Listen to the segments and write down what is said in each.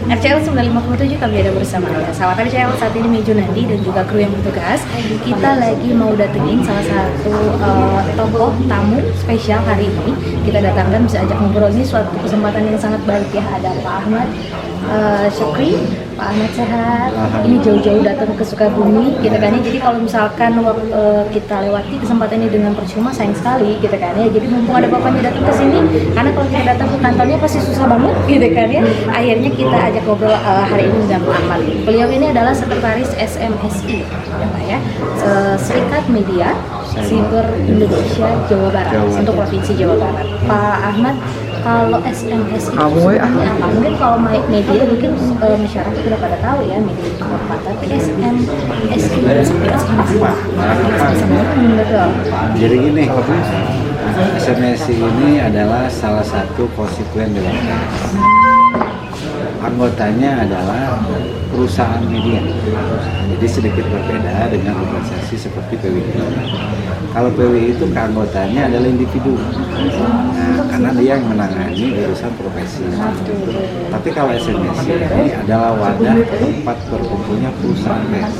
RCL 957 kami ada bersama Anda. Sahabat RCL, saat ini Mejo Nandi dan juga kru yang bertugas, kita lagi mau datengin salah satu tokoh tamu spesial hari ini. Kita datangkan bisa ajak ngobrol, ini suatu kesempatan yang sangat baik ya. Ada Pak Ahmad Syukri. Pak Ahmad sehat. Ini jauh-jauh datang ke Sukabumi gitu kan ya. Jadi kalau misalkan kita lewati kesempatan ini dengan percuma, sayang sekali gitu kan ya. Jadi mumpung ada bapaknya datang ke sini, karena kalau kita datang ke kantornya pasti susah banget gitu kan ya. Akhirnya kita ajak ngobrol hari ini dengan Pak Ahmad. Beliau ini adalah sekretaris SMSI ya Pak ya, Serikat Media Siber Indonesia Jawa Barat untuk Provinsi Jawa Barat. Pak Ahmad, kalau SMSI itu sebenarnya apa? Mungkin kalau media mungkin masyarakat sudah pada tahu ya media itu apa, tapi SMSI itu seperti apa? Jadi gini, SMSI ini adalah salah satu konstituen Dewan Pers. Anggotanya adalah perusahaan media. Jadi sedikit berbeda dengan organisasi seperti PWI. Kalau PWI itu keanggotanya adalah individu. Nah, karena dia yang menangani urusan profesi. Tapi kalau SMSI ini adalah wadah tempat berkumpulnya perusahaan pers.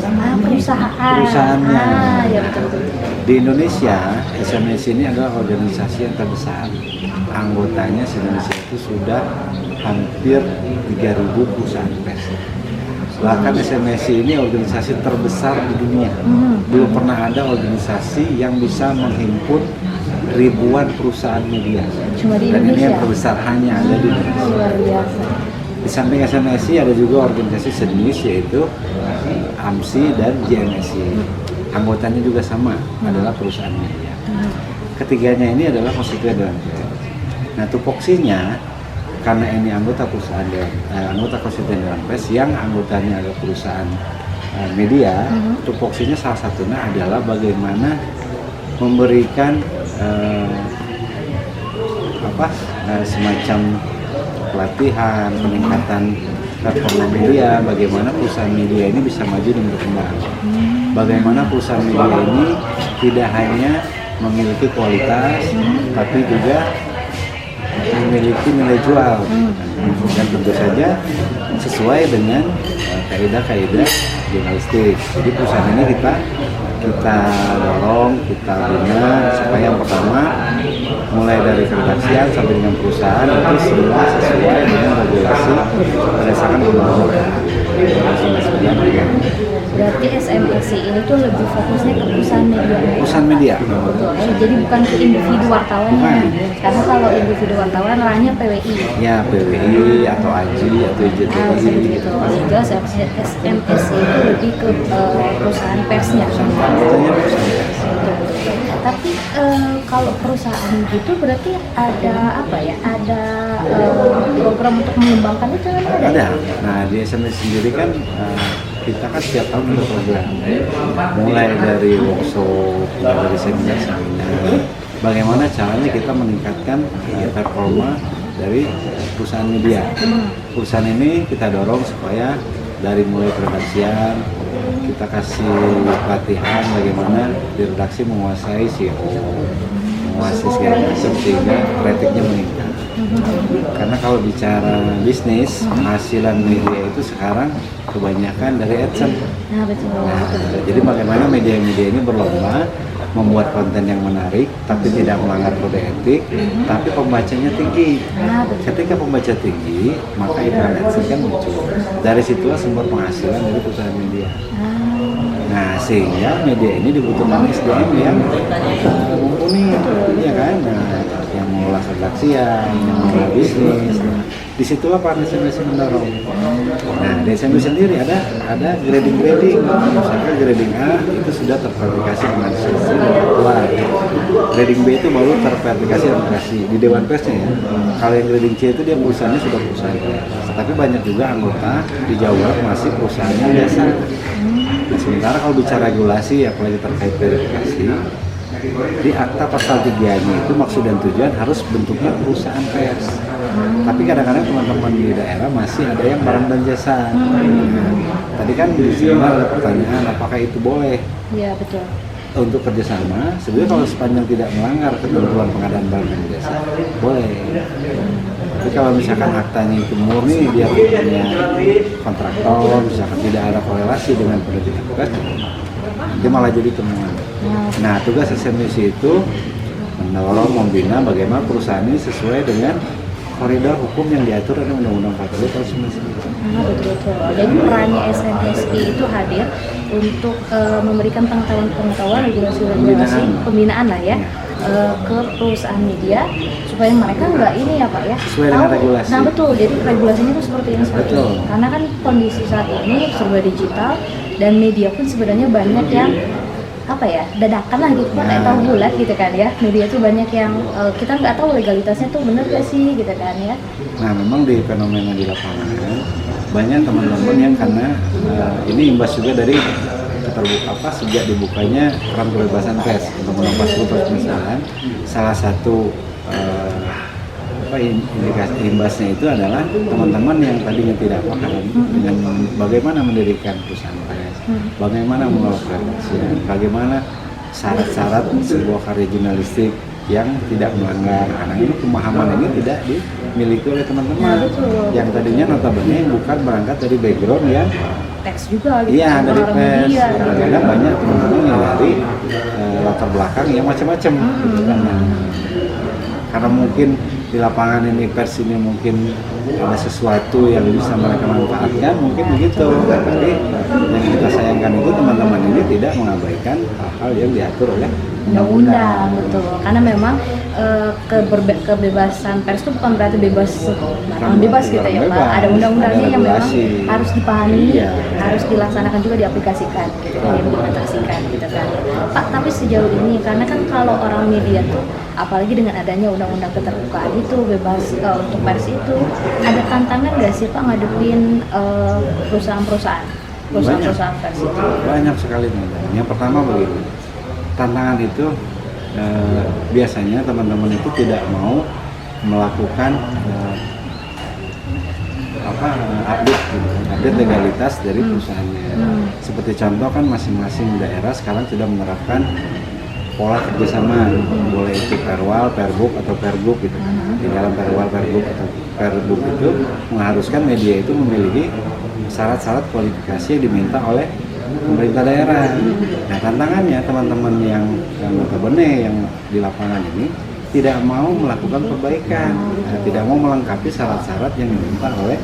Perusahaannya. Ya, betul. Di Indonesia, SMSI ini adalah organisasi yang terbesar. Anggotanya se-Indonesia itu sudah hampir 3.000 perusahaan pers. Bahkan SMSI ini organisasi terbesar di dunia. Belum pernah ada organisasi yang bisa menghimpun ribuan perusahaan media. Cuma di Dan Indonesia? ini yang terbesar hanya ada di Indonesia. Luar biasa. Di samping SMSI ada juga organisasi sejenis yaitu AMSI dan JMSI. Anggotanya juga sama, adalah perusahaan media. Ketiganya ini adalah konstituen Dewan Pers. Nah, tupoksinya karena ini anggota perusahaan anggota konstituen Dewan Pers yang anggotanya adalah perusahaan media, tupoksinya salah satunya adalah bagaimana memberikan semacam pelatihan, peningkatan performa media, bagaimana perusahaan media ini bisa maju dan berkembang. Bagaimana perusahaan media ini tidak hanya memiliki kualitas, tapi juga memiliki nilai jual, dan tentu saja sesuai dengan kaidah-kaidah jurnalistik. Jadi perusahaan ini kita dorong, kita bina supaya yang pertama mulai dari keredaksian sampai dengan perusahaan itu semua sesuai dengan regulasi berdasarkan undang-undang. Berarti SMSI ini tuh lebih fokusnya ke perusahaan media. Perusahaan media. Betul. Jadi bukan ke individu wartawannya. Karena kalau individu wartawan lainnya PWI. Ya, PWI atau AJI atau IJTI gitu. Sehingga SMSI itu lebih ke perusahaan persnya. Contohnya perusahaan pers. Tapi kalau perusahaan gitu berarti ada apa ya? Ada program untuk mengembangkan itu kan ada? Ada. Nah, di SMSI sendiri kan kita kan setiap tahun ada program, mulai dari workshop, dari seminar, bagaimana caranya kita meningkatkan performa dari perusahaan media. Perusahaan ini kita dorong supaya dari mulai redaksian, kita kasih pelatihan bagaimana di redaksi menguasai SEO, menguasai segala macam sehingga ratingnya meningkat. Karena kalau bicara bisnis, penghasilan media itu sekarang kebanyakan dari AdSense. Nah, betul. Jadi bagaimana media-media ini berlomba membuat konten yang menarik, tapi tidak melanggar kode etik, tapi pembacanya tinggi. Ketika pembaca tinggi, maka iklan AdSense kan muncul. Dari situlah sumber penghasilan dari perusahaan media. Nah, sehingga media ini dibutuhkan SDM yang mumpuni, ya kan? Nah, yang mengelola redaksian, yang mengelola bisnis. Disitulah Pak SMSI mendorong. Nah, di SMSI sendiri ada grading. Misalkan grading A itu sudah terverifikasi dengan CC dan keluar. Grading B itu baru terverifikasi dan kasih di Dewan Persnya ya. Kalau yang grading C itu dia perusahaannya sudah perusahaan pers. Tapi banyak juga anggota di Jawa Barat masih perusahaannya biasa. Nah, sementara kalau bicara regulasi apalagi terkait verifikasi, di akta pasal 3-nya itu maksud dan tujuan harus bentuknya perusahaan pers. Tapi kadang-kadang teman-teman di daerah masih ada yang barang dan jasa. Tadi kan di sini ada pertanyaan apakah itu boleh? Iya, betul. untuk kerjasama, sebenarnya kalau sepanjang tidak melanggar ketentuan pengadaan barang dan jasa, boleh. Tapi kalau misalkan aktanya itu murni dia punya kontraktor, misalkan tidak ada korelasi dengan penerbitan pers, dia malah jadi temuan. Nah, tugas SMWC itu mendorong, membina bagaimana perusahaan ini sesuai dengan koridor hukum yang diatur oleh Undang-Undang 40 tahun 1999. Betul. Jadi perannya SMSI itu hadir untuk memberikan pengetahuan regulasi pembinaan lah ya, ke perusahaan media supaya mereka nggak ini ya Pak ya, sesuai dengan regulasi. Nah betul, jadi regulasinya itu seperti ini. Karena kan kondisi saat ini serba digital dan media pun sebenarnya banyak yang apa ya, dadakan lah gitu kan, tahu bulat gitu kan ya. Media tuh banyak yang kita nggak tahu legalitasnya tuh bener gak sih gitu kan ya. Nah memang di fenomena di lapangan banyak teman-teman yang karena ini imbas juga dari sejak dibukanya keran kebebasan pers Undang-Undang 40 tahun 1999, salah satu indikasi imbasnya itu adalah teman-teman yang tadinya tidak paham dengan bagaimana mendirikan perusahaan pers, bagaimana mengelola kreativitas, bagaimana syarat-syarat sebuah karya jurnalistik yang tidak melanggar. Karena ini pemahaman ini tidak dimiliki oleh teman-teman yang tadinya notabene bukan berangkat dari background yang teks juga gitu. Iya, dari pers. Kadang banyak teman-teman yang dari latar belakang yang macam-macam gitu kan. Karena mungkin di lapangan ini pers ini mungkin ada sesuatu yang bisa mereka manfaatkan, mungkin begitu. Tapi yang kita sayangkan itu teman-teman ini tidak mengabaikan hal-hal yang diatur oleh undang-undang. Betul, karena memang kebebasan pers itu bukan berarti bebas gitu ya Pak. Ada undang-undangnya yang memang harus dipahami, harus dilaksanakan juga, diaplikasikan gitu, diimplementasikan gitu kan Pak. Tapi sejauh ini karena kan kalau orang media tuh apalagi dengan adanya undang-undang keterbukaan itu bebas untuk pers itu, ada tantangan nggak sih Pak ngadepin perusahaan-perusahaan pers itu? Banyak sekali tantangan. Yang pertama begini, tantangan itu biasanya teman-teman itu tidak mau melakukan update legalitas dari perusahaannya. Seperti contoh kan masing-masing daerah sekarang sudah menerapkan pola kerjasama, boleh itu perwal, perbuk atau pergub gitu. Di dalam perwal, perbuk atau perbuk itu mengharuskan media itu memiliki syarat-syarat kualifikasi yang diminta oleh pemerintah daerah. Nah tantangannya teman-teman yang notabene yang di lapangan ini tidak mau melakukan perbaikan, tidak mau melengkapi syarat-syarat yang diminta oleh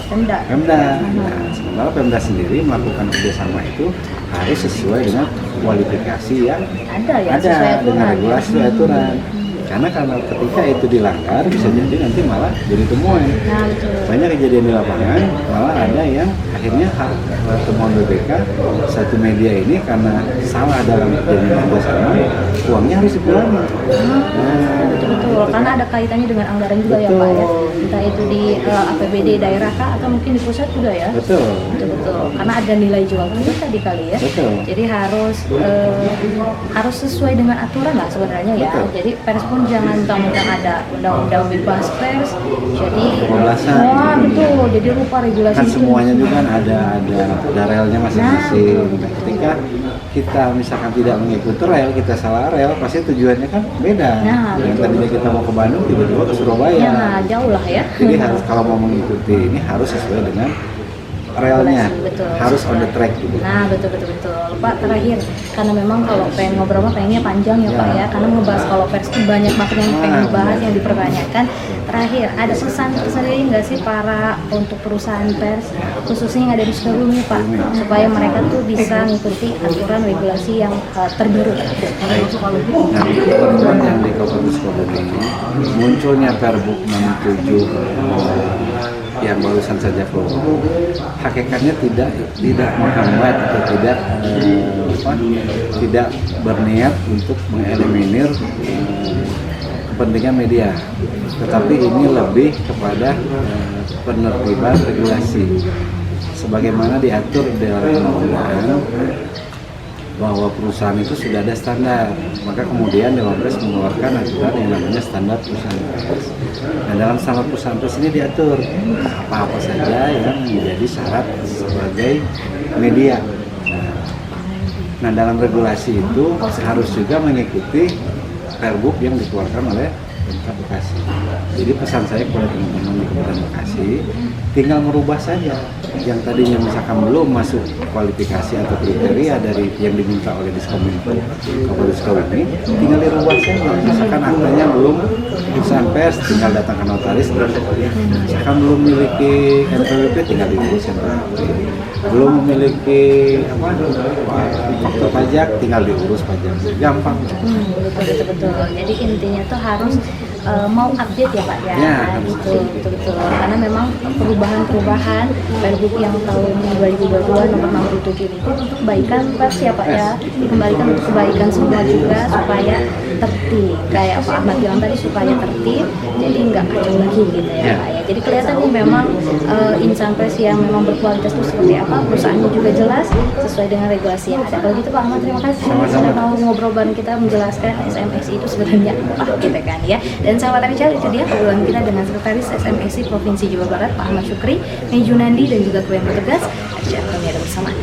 Pemda. Nah, sementara Pemda sendiri melakukan kerjasama itu harus sesuai dengan kualifikasi yang ada dengan regulasi aturan. Karena ketika itu dilanggar bisa jadi nanti malah jadi temuan. Banyak kejadian di lapangan, malah ada yang akhirnya temuan BPK satu media ini karena salah dalam jaminan kerjasama, uangnya harus dipulangi. Betul, karena ada kaitannya dengan anggaran juga ya Pak ya. Entah itu di APBD daerah kah atau mungkin di pusat juga ya. Betul. Karena ada nilai jual juga tadi kali ya. Jadi harus sesuai dengan aturan lah sebenarnya ya. Jadi pers pun jangan mentang-mentang ada undang-undang bebas pers, jadi betul, jadi lupa regulasi kan semuanya juga kan ada relnya masing-masing. Ketika kita misalkan tidak mengikuti rel, kita salah rel, pasti tujuannya kan beda. Yang tadinya kita mau ke Bandung tiba-tiba ke Surabaya. Jauh lah ya. Jadi harus kalau mau mengikuti ini harus sesuai dengan relnya, harus on the track gitu. Betul Pak. Terakhir, karena memang kalau pengen ngobrol pengennya panjang ya Pak ya, karena ngebahas kalau pers itu banyak banget yang pengen dibahas, yang dipertanyakan. Terakhir, ada pesan sendiri nggak sih untuk perusahaan pers khususnya yang ada di Sukabumi Pak, supaya mereka tuh bisa mengikuti aturan regulasi yang terbaru? Nah, teman-teman yang di Kabupaten Sukabumi ini munculnya Perbuk 67 yang barusan saja keluar, hakikatnya tidak menghambat atau tidak berniat untuk mengeliminir kepentingan media, tetapi ini lebih kepada penertiban regulasi sebagaimana diatur dalam undang-undang bahwa perusahaan itu sudah ada standar, maka kemudian Dewan Pers mengeluarkan aturan yang namanya standar perusahaan pers. Dan dalam standar perusahaan pers ini diatur apa-apa saja yang menjadi syarat sebagai media. Nah, Nah, dalam regulasi itu harus juga mengikuti Pergub yang dikeluarkan oleh Pemkab Bekasi. Jadi pesan saya kepada teman-teman di Kabupaten Bekasi, tinggal merubah saja yang tadinya misalkan belum masuk kualifikasi atau kriteria dari yang diminta oleh Diskominfo Kabupaten Sukabumi, tinggal dirubah saja. Misalkan aktanya belum urusan pers, tinggal datang ke notaris. Misalkan belum memiliki NPWP, tinggal diurus NPWP. Belum memiliki faktur pajak, tinggal diurus pajak. Gampang. Betul. Jadi intinya tuh harus mau update ya Pak ya, Ya, betul. Karena memang perubahan Pergub yang tahun 2022 nomor 67 ini untuk kebaikan pers ya Pak ya, dikembalikan untuk kebaikan semua juga supaya tertib. Kayak Pak Ahmad bilang tadi supaya tertib, jadi nggak kacau lagi gitu ya Pak ya. Jadi kelihatan nih memang insan pers yang memang berkualitas itu seperti apa, perusahaannya juga jelas sesuai dengan regulasi yang ada. Kalau gitu Pak Ahmad, terima kasih sudah mau ngobrol bareng kita menjelaskan SMXI itu sebenarnya apa gitu kan ya. Dan sahabat Anical, itu dia obrolan kita dengan Sekretaris SMXI Provinsi Jawa Barat Pak Ahmad Syukri, Mejunandi dan juga kru yang bertugas. Kami ada bersama.